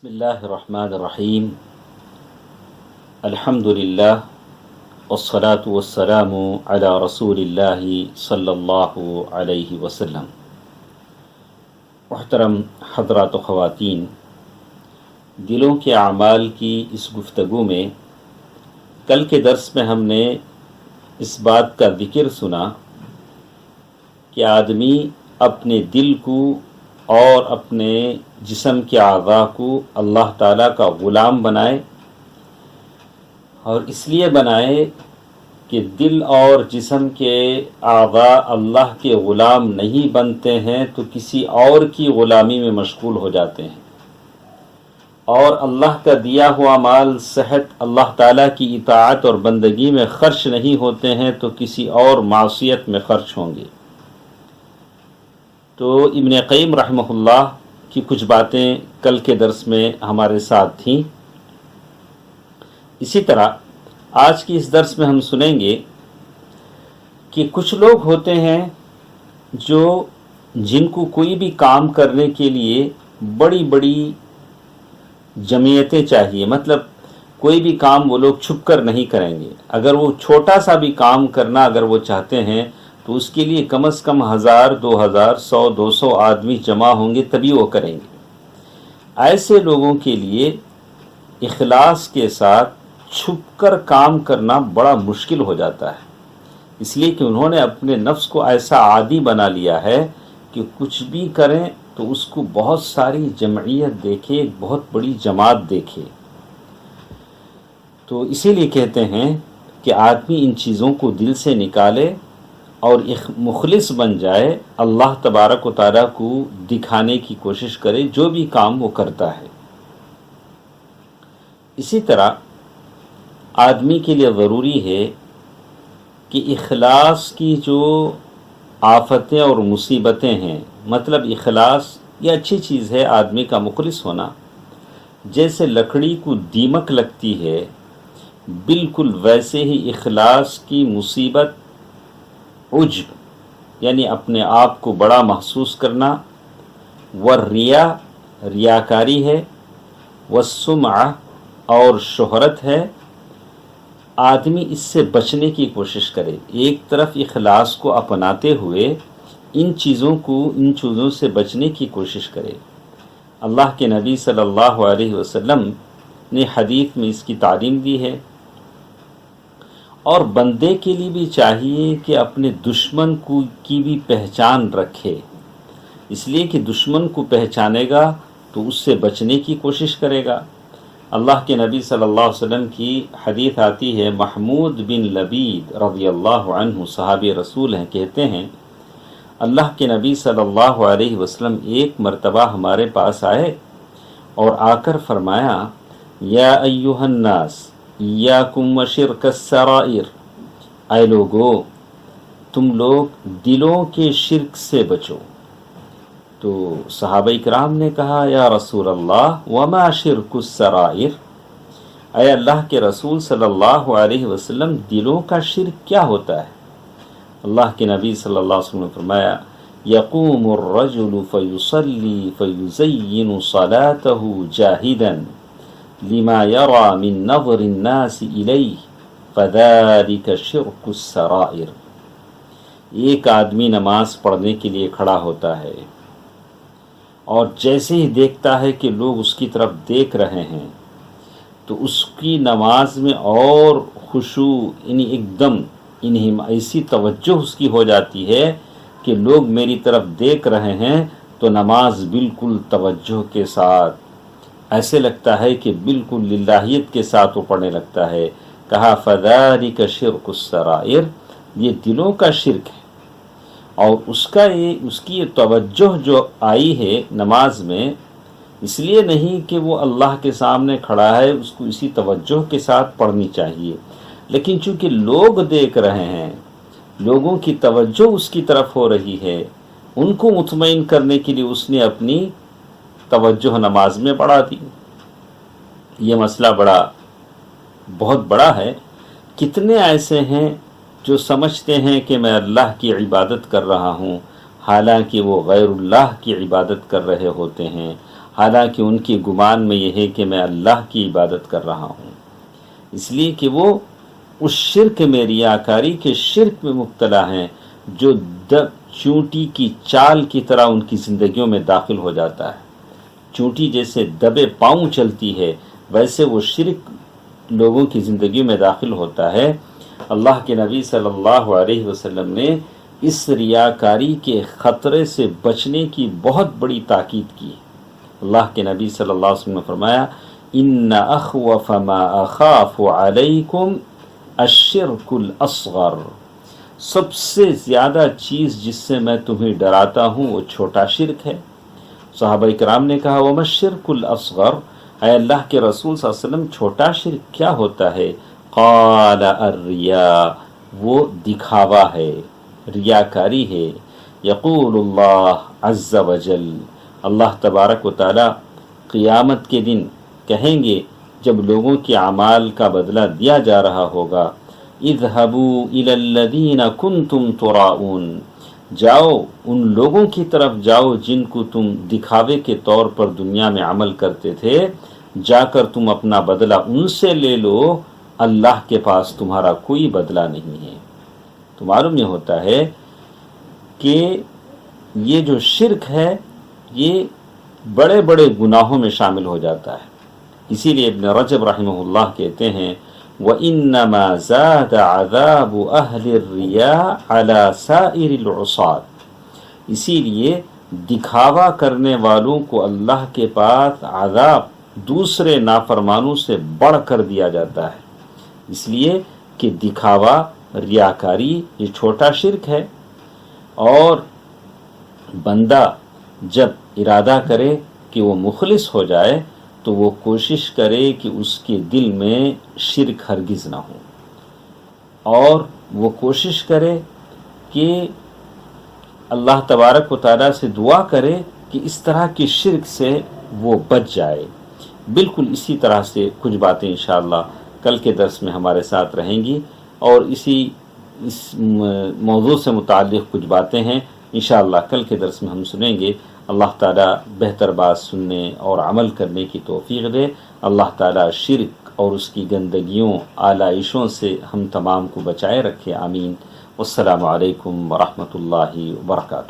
بسم اللہ الرحمن الرحیم الحمد للہ والصلاة والسلام علی رسول اللہ صلی اللہ علیہ وسلم۔ محترم حضرات و خواتین، دلوں کے اعمال کی اس گفتگو میں کل کے درس میں ہم نے اس بات کا ذکر سنا کہ آدمی اپنے دل کو اور اپنے جسم کے اعضاء کو اللہ تعالیٰ کا غلام بنائے، اور اس لیے بنائے کہ دل اور جسم کے اعضاء اللہ کے غلام نہیں بنتے ہیں تو کسی اور کی غلامی میں مشغول ہو جاتے ہیں، اور اللہ کا دیا ہوا مال صحت اللہ تعالیٰ کی اطاعت اور بندگی میں خرچ نہیں ہوتے ہیں تو کسی اور معصیت میں خرچ ہوں گے۔ تو ابن قیم رحمہ اللہ کی کچھ باتیں کل کے درس میں ہمارے ساتھ تھیں۔ اسی طرح آج کی اس درس میں ہم سنیں گے کہ کچھ لوگ ہوتے ہیں جن کو کوئی بھی کام کرنے کے لیے بڑی بڑی جمعیتیں چاہیے، مطلب کوئی بھی کام وہ لوگ چھپ کر نہیں کریں گے۔ اگر وہ چھوٹا سا بھی کام کرنا اگر وہ چاہتے ہیں تو اس کے لیے کم از کم 1000 2000 100 200 آدمی جمع ہوں گے تبھی وہ کریں گے۔ ایسے لوگوں کے لیے اخلاص کے ساتھ چھپ کر کام کرنا بڑا مشکل ہو جاتا ہے، اس لیے کہ انہوں نے اپنے نفس کو ایسا عادی بنا لیا ہے کہ کچھ بھی کریں تو اس کو بہت ساری جمعیت دیکھے، بہت بڑی جماعت دیکھے۔ تو اسی لیے کہتے ہیں کہ آدمی ان چیزوں کو دل سے نکالے اور مخلص بن جائے، اللہ تبارک و تعالیٰ کو دکھانے کی کوشش کرے جو بھی کام وہ کرتا ہے۔ اسی طرح آدمی کے لیے ضروری ہے کہ اخلاص کی جو آفتیں اور مصیبتیں ہیں، مطلب اخلاص یہ اچھی چیز ہے، آدمی کا مخلص ہونا، جیسے لکڑی کو دیمک لگتی ہے بالکل ویسے ہی اخلاص کی مصیبت عجب یعنی اپنے آپ کو بڑا محسوس کرنا، ریاکاری ہے، والسمعہ اور شہرت ہے۔ آدمی اس سے بچنے کی کوشش کرے، ایک طرف اخلاص کو اپناتے ہوئے ان چیزوں سے بچنے کی کوشش کرے۔ اللہ کے نبی صلی اللہ علیہ وسلم نے حدیث میں اس کی تعلیم دی ہے، اور بندے کے لیے بھی چاہیے کہ اپنے دشمن کی بھی پہچان رکھے، اس لیے کہ دشمن کو پہچانے گا تو اس سے بچنے کی کوشش کرے گا۔ اللہ کے نبی صلی اللہ علیہ وسلم کی حدیث آتی ہے، محمود بن لبید رضی اللہ عنہ صحابی رسول ہیں، کہتے ہیں اللہ کے نبی صلی اللہ علیہ وسلم ایک مرتبہ ہمارے پاس آئے اور آ کر فرمایا، یا ایھا الناس ایاکم وشرک السرائر، اے لوگو تم لوگ دلوں کے شرک سے بچو۔ تو صحابہ کرام نے کہا، یا رسول اللہ وما شرک السرائر، اے اللہ کے رسول صلی اللہ علیہ وسلم دلوں کا شرک کیا ہوتا ہے؟ اللہ کے نبی صلی اللہ علیہ وسلم نے فرمایا، یقوم الرجل فیصلی فیزین صلاته جاہدا لما يرى من نظر الناس إليه فذلك شرك السرائر۔ ایک آدمی نماز پڑھنے کے لیے کھڑا ہوتا ہے اور جیسے ہی دیکھتا ہے کہ لوگ اس کی طرف دیکھ رہے ہیں تو اس کی نماز میں اور خشوع ایک دم ایسی توجہ اس کی ہو جاتی ہے کہ لوگ میری طرف دیکھ رہے ہیں تو نماز بالکل توجہ کے ساتھ، ایسے لگتا ہے کہ بالکل للہیت کے ساتھ وہ پڑھنے لگتا ہے۔ کہا فذالک شرک السرائر، یہ دلوں کا شرک ہے، اور اس کی یہ توجہ جو آئی ہے نماز میں، اس لیے نہیں کہ وہ اللہ کے سامنے کھڑا ہے، اس کو اسی توجہ کے ساتھ پڑھنی چاہیے، لیکن چونکہ لوگ دیکھ رہے ہیں، لوگوں کی توجہ اس کی طرف ہو رہی ہے، ان کو مطمئن کرنے کے لیے اس نے اپنی توجہ نماز میں بڑھا دی۔ یہ مسئلہ بہت بڑا ہے۔ کتنے ایسے ہیں جو سمجھتے ہیں کہ میں اللہ کی عبادت کر رہا ہوں، حالانکہ وہ غیر اللہ کی عبادت کر رہے ہوتے ہیں، حالانکہ ان کے گمان میں یہ ہے کہ میں اللہ کی عبادت کر رہا ہوں، اس لیے کہ وہ اس شرک میں، ریاکاری کے شرک میں مبتلا ہیں جو چونٹی کی چال کی طرح ان کی زندگیوں میں داخل ہو جاتا ہے۔ چونٹی جیسے دبے پاؤں چلتی ہے، ویسے وہ شرک لوگوں کی زندگیوں میں داخل ہوتا ہے۔ اللہ کے نبی صلی اللہ علیہ وسلم نے اس ریاکاری کے خطرے سے بچنے کی بہت بڑی تاکید کی۔ اللہ کے نبی صلی اللہ علیہ وسلم نے فرمایا ان اخوف ما اخاف علیکم الشرک الاصغر، سب سے زیادہ چیز جس سے میں تمہیں ڈراتا ہوں وہ چھوٹا شرک ہے۔ صحابہ کرام نے کہا وما الشرک الاصغر، اے اللہ کے رسول صلی اللہ علیہ وسلم چھوٹا شرک کیا ہوتا ہے؟ قال الریا، وہ دکھاوا ہے، ریاکاری ہے۔ یقول اللہ عز وجل، اللہ تبارک و تعالی قیامت کے دن کہیں گے جب لوگوں کے اعمال کا بدلہ دیا جا رہا ہوگا، اذهبوا الى الذين كنتم تراؤون، جاؤ ان لوگوں کی طرف جاؤ جن کو تم دکھاوے کے طور پر دنیا میں عمل کرتے تھے، جا کر تم اپنا بدلہ ان سے لے لو، اللہ کے پاس تمہارا کوئی بدلہ نہیں ہے۔ تو معلوم یہ ہوتا ہے کہ یہ جو شرک ہے یہ بڑے بڑے گناہوں میں شامل ہو جاتا ہے۔ اسی لیے ابن رجب رحمہ اللہ کہتے ہیں وَإِنَّمَا زَادَ عَذَابُ أَهْلِ الرِّيَاءِ عَلَى سَائِرِ الْعُصَاةِ، اسی لیے دکھاوا کرنے والوں کو اللہ کے پاس عذاب دوسرے نافرمانوں سے بڑھ کر دیا جاتا ہے، اس لیے کہ دکھاوا، ریاکاری یہ چھوٹا شرک ہے، اور بندہ جب ارادہ کرے کہ وہ مخلص ہو جائے تو وہ کوشش کرے کہ اس کے دل میں شرک ہرگز نہ ہو، اور وہ کوشش کرے کہ اللہ تبارک و تعالیٰ سے دعا کرے کہ اس طرح کی شرک سے وہ بچ جائے۔ بالکل اسی طرح سے کچھ باتیں انشاءاللہ کل کے درس میں ہمارے ساتھ رہیں گی، اور اس موضوع سے متعلق کچھ باتیں ہیں انشاءاللہ کل کے درس میں ہم سنیں گے۔ اللہ تعالیٰ بہتر بات سننے اور عمل کرنے کی توفیق دے۔ اللہ تعالیٰ شرک اور اس کی گندگیوں، آلائشوں سے ہم تمام کو بچائے رکھے، آمین۔ والسلام علیکم ورحمۃ اللہ وبرکاتہ۔